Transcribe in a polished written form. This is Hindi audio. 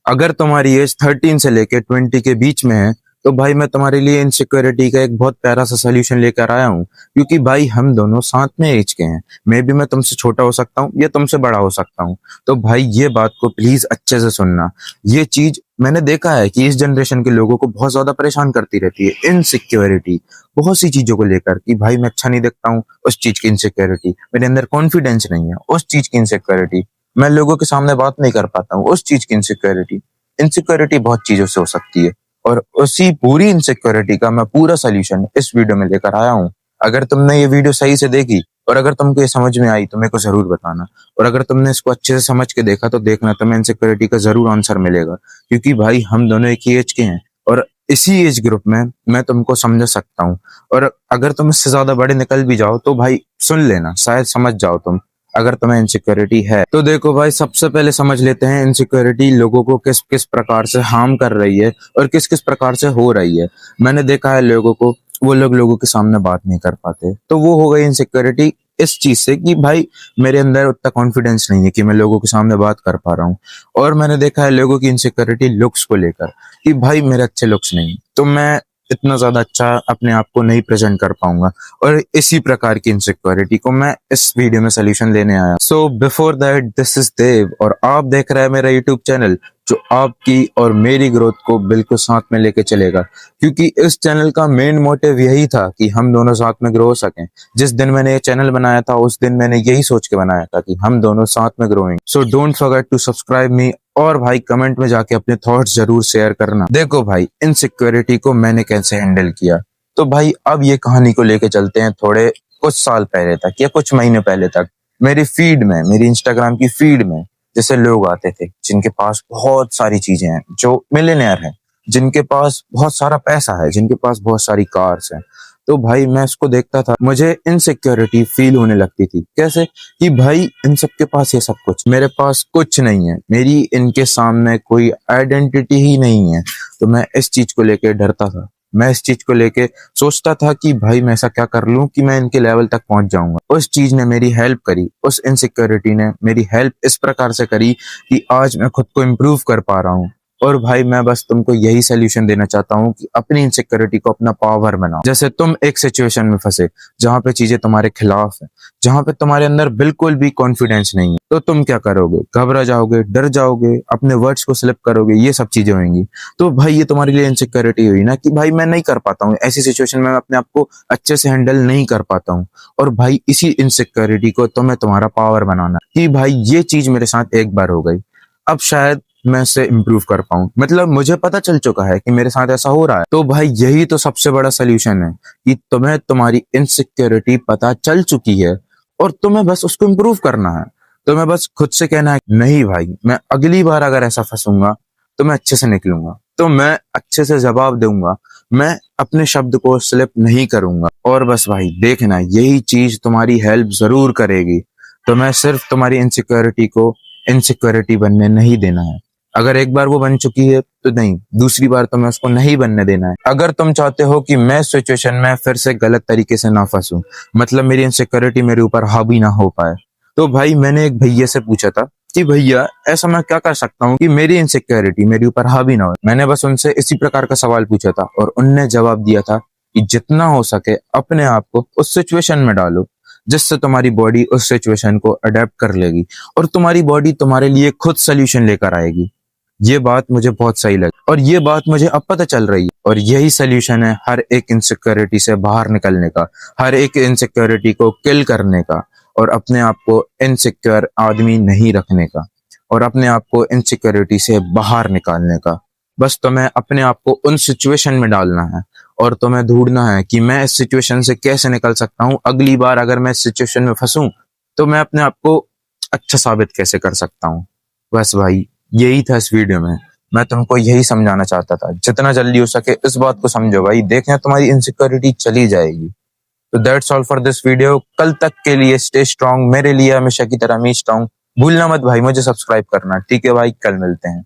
अगर तुम्हारी एज 13 से लेके 20 के बीच में है तो भाई मैं तुम्हारे लिए इनसिक्योरिटी का एक बहुत प्यारा सा सोल्यूशन लेकर आया हूँ। क्योंकि भाई हम दोनों साथ में एज के हैं, मे भी मैं तुमसे छोटा हो सकता हूँ या तुमसे बड़ा हो सकता हूँ। तो भाई ये बात को प्लीज अच्छे से सुनना। ये चीज मैंने देखा है कि इस जनरेशन के लोगों को बहुत ज्यादा परेशान करती रहती है, इनसिक्योरिटी बहुत सी चीजों को लेकर, कि भाई मैं अच्छा नहीं दिखता हूँ, उस चीज की इनसिक्योरिटी, मेरे अंदर कॉन्फिडेंस नहीं है, उस चीज की इनसिक्योरिटी, मैं लोगों के सामने बात नहीं कर पाता हूँ, उस चीज की इनसिक्योरिटी। इनसिक्योरिटी बहुत चीजों से हो सकती है, और उसी पूरी इनसिक्योरिटी का मैं पूरा सोल्यूशन इस वीडियो में लेकर आया हूँ। अगर तुमने ये वीडियो सही से देखी और अगर तुमको ये समझ में आई तो मेरे को जरूर बताना, और अगर तुमने इसको अच्छे से समझ के देखा तो देखना तुम्हें इनसिक्योरिटी का जरूर आंसर मिलेगा। क्योंकि भाई हम दोनों एक ही एज के हैं और इसी एज ग्रुप में मैं तुमको समझ सकता हूँ। और अगर तुम इससे ज्यादा बड़े निकल भी जाओ तो भाई सुन लेना, शायद समझ जाओ तुम। अगर तुम्हें इनसिक्योरिटी है तो देखो भाई, सबसे पहले समझ लेते हैं इनसिक्योरिटी लोगों को किस किस प्रकार से हार्म कर रही है और किस किस प्रकार से हो रही है। मैंने देखा है लोगों को, वो लोग लोगों के सामने बात नहीं कर पाते, तो वो हो गई इनसिक्योरिटी इस चीज से कि भाई मेरे अंदर उतना कॉन्फिडेंस नहीं है कि मैं लोगों के सामने बात कर पा रहा हूँ। और मैंने देखा है लोगों की इनसिक्योरिटी लुक्स को लेकर, कि भाई मेरे अच्छे लुक्स नहीं तो मैं इतना ज्यादा अच्छा अपने आप को नहीं प्रेजेंट कर पाऊंगा। और इसी प्रकार की इनसिक्योरिटी को मैं इस वीडियो में सोल्यूशन लेने आया। So before that, this is Dev और आप देख रहे हैं मेरा यूट्यूब चैनल जो आपकी और मेरी ग्रोथ को बिल्कुल साथ में लेके चलेगा। क्योंकि इस चैनल का मेन मोटिव यही था कि हम दोनों साथ में ग्रो हो सकें। जिस दिन मैंने ये चैनल बनाया था उस दिन मैंने यही सोच के बनाया था कि हम दोनों साथ में growing. So don't forget to subscribe me, और भाई कमेंट में जाके अपने थॉट्स जरूर शेयर करना। देखो भाई, इनसिक्योरिटी को मैंने कैसे हैंडल किया, तो भाई अब ये कहानी को लेके चलते हैं थोड़े कुछ साल पहले तक या कुछ महीने पहले तक। मेरी फीड में, मेरी इंस्टाग्राम की फीड में जैसे लोग आते थे जिनके पास बहुत सारी चीजें हैं, जो मिलियनेयर हैं, जिनके पास बहुत सारा पैसा है, जिनके पास बहुत सारी कार्स हैं। तो भाई मैं इसको देखता था, मुझे इनसिक्योरिटी फील होने लगती थी। कैसे? कि भाई इन सबके पास ये सब कुछ, मेरे पास कुछ नहीं है, मेरी इनके सामने कोई आइडेंटिटी ही नहीं है। तो मैं इस चीज को लेके डरता था, मैं इस चीज को लेके सोचता था कि भाई मैं ऐसा क्या कर लूं कि मैं इनके लेवल तक पहुंच जाऊंगा। उस चीज ने मेरी हेल्प करी, उस इनसिक्योरिटी ने मेरी हेल्प इस प्रकार से करी कि आज मैं खुद को इम्प्रूव कर पा रहा हूँ। और भाई मैं बस तुमको यही सोल्यूशन देना चाहता हूँ कि अपनी इनसिक्योरिटी को अपना पावर बनाओ। जैसे तुम एक सिचुएशन में फंसे जहां पे चीजें तुम्हारे खिलाफ है, जहां पे तुम्हारे अंदर बिल्कुल भी कॉन्फिडेंस नहीं है, तो तुम क्या करोगे? घबरा जाओगे, डर जाओगे, अपने वर्ड्स को स्लिप करोगे, ये सब चीजें होंगी। तो भाई ये तुम्हारे लिए इनसिक्योरिटी हुई ना, कि भाई मैं नहीं कर पाता हूँ ऐसी सिचुएशन में, मैं अपने आप को अच्छे से हैंडल नहीं कर पाता हूँ। और भाई इसी इनसिक्योरिटी को तुम्हें तुम्हारा पावर बनाना, कि भाई ये चीज मेरे साथ एक बार हो गई, अब शायद मैं इससे इम्प्रूव कर पाऊं। मतलब मुझे पता चल चुका है कि मेरे साथ ऐसा हो रहा है। तो भाई यही तो सबसे बड़ा सोल्यूशन है कि तुम्हें तुम्हारी इनसिक्योरिटी पता चल चुकी है और तुम्हें बस उसको इम्प्रूव करना है। तुम्हें बस खुद से कहना है नहीं भाई, मैं अगली बार अगर ऐसा फंसूंगा तो मैं अच्छे से निकलूंगा, तो मैं अच्छे से जवाब दूंगा, मैं अपने शब्द को स्लिप नहीं करूंगा। और बस भाई देखना, यही चीज तुम्हारी हेल्प जरूर करेगी। तो मैं सिर्फ तुम्हारी इनसिक्योरिटी को इनसिक्योरिटी बनने नहीं देना है। अगर एक बार वो बन चुकी है तो नहीं, दूसरी बार तो मैं उसको नहीं बनने देना है। अगर तुम चाहते हो कि मैं सिचुएशन में फिर से गलत तरीके से ना फंसूं, मतलब मेरी इनसिक्योरिटी मेरे ऊपर हावी ना हो पाए, तो भाई मैंने एक भैया से पूछा था कि भैया ऐसा मैं क्या कर सकता हूँ कि मेरी इनसिक्योरिटी मेरे ऊपर हावी ना हो। मैंने बस उनसे इसी प्रकार का सवाल पूछा था और उनने जवाब दिया था कि जितना हो सके अपने आप को उस सिचुएशन में डालो जिससे तुम्हारी बॉडी उस सिचुएशन को अडेप्ट कर लेगी और तुम्हारी बॉडी तुम्हारे लिए खुद सोल्यूशन लेकर आएगी। ये बात मुझे बहुत सही लगी और ये बात मुझे अब पता चल रही है। और यही सोल्यूशन है हर एक इनसिक्योरिटी से बाहर निकलने का, हर एक इनसिक्योरिटी को किल करने का, और अपने आप को इनसिक्योर आदमी नहीं रखने का, और अपने आप को इनसिक्योरिटी से बाहर निकालने का। बस तुम्हें अपने आप को उन सिचुएशन में डालना है और तुम्हें ढूंढना है कि मैं इस सिचुएशन से कैसे निकल सकता हूँ। अगली बार अगर मैं इस सिचुएशन में फंसूं तो मैं अपने आप को अच्छा साबित कैसे कर सकता हूँ। बस भाई यही था इस वीडियो में, मैं तुमको यही समझाना चाहता था। जितना जल्दी हो सके इस बात को समझो भाई, देखना तुम्हारी इनसिक्योरिटी चली जाएगी। तो that's all for this video. कल तक के लिए स्टे स्ट्रांग, मेरे लिए हमेशा की तरह मी स्ट्रांग। भूलना मत भाई मुझे सब्सक्राइब करना, ठीक है भाई? कल मिलते हैं।